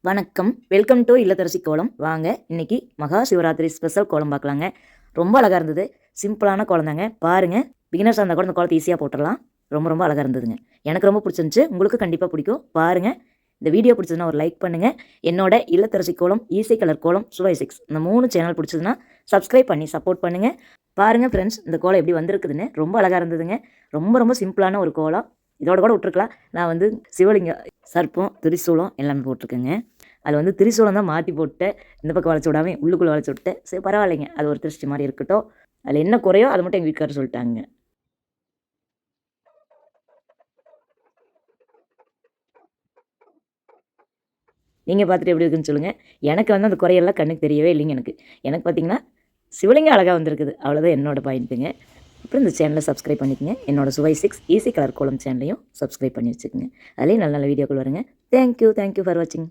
வணக்கம், welcome to இல்லத்தரசி கோலம். வாங்க இன்னைக்கு மகா சிவராத்திரி ஸ்பெஷல் கோலம் பார்க்கலாங்க. ரொம்ப அழகாக இருந்தது. சிம்பிளான கோலம் தாங்க. பாருங்கள், பிகினர்ஸாக இருந்தால் கூட இந்த கோலத்தை ஈஸியாக போட்டுடலாம். ரொம்ப ரொம்ப அழகாக இருந்ததுங்க. எனக்கு ரொம்ப பிடிச்சிருந்துச்சு. உங்களுக்கு கண்டிப்பாக பிடிக்கும். பாருங்கள், இந்த வீடியோ பிடிச்சதுன்னா ஒரு லைக் பண்ணுங்கள். என்னோட இல்லத்தரசி கோலம், ஈஸி கலர் கோலம், சுவை 6 இந்த 3 சேனல் பிடிச்சதுன்னா சப்ஸ்கிரைப் பண்ணி சப்போர்ட் பண்ணுங்கள். பாருங்கள் ஃப்ரெண்ட்ஸ், இந்த கோலம் எப்படி வந்திருக்குதுன்னு. ரொம்ப அழகாக இருந்ததுங்க. ரொம்ப ரொம்ப சிம்பிளான ஒரு கோலம். இதோட கூட விட்டுருக்கலாம். நான் வந்து சிவலிங்கம், சர்ப்பம், திரிசூலம் எல்லாமே போட்டிருக்கேங்க. அதில் திரிசூலம் தான் மாற்றி போட்டேன். இந்த பக்கம் வளைச்சி விடாமல் உள்ளுக்குள்ளே வளைச்சி விட்டேன். சரி பரவாயில்லைங்க, அது ஒரு திருஷ்டி மாதிரி இருக்கட்டும். அதில் என்ன குறையோ அதை மட்டும் எங்கள் வீட்டுக்காரர் சொல்லிட்டாங்க. நீங்கள் பார்த்துட்டு எப்படி இருக்குன்னு சொல்லுங்கள். எனக்கு அந்த குறையெல்லாம் கண்ணுக்கு தெரியவே இல்லைங்க. எனக்கு பார்த்தீங்கன்னா சிவலிங்கம் அழகாக வந்திருக்குது. அவ்வளோதான் என்னோட பாயிண்ட்டுங்க. அப்புறம் இந்த சேனலை சப்ஸ்கிரைப் பண்ணிக்கோங்க. என்னோட சுவை 6 ஈஸி கலர் கோலம் சேனலையும் சப்ஸ்கிரைப் பண்ணி வச்சுக்கோங்க. அதுலேயும் நல்ல நல்ல வீடியோக்கள் வருங்க. தேங்க்யூ ஃபார் வாட்சிங்.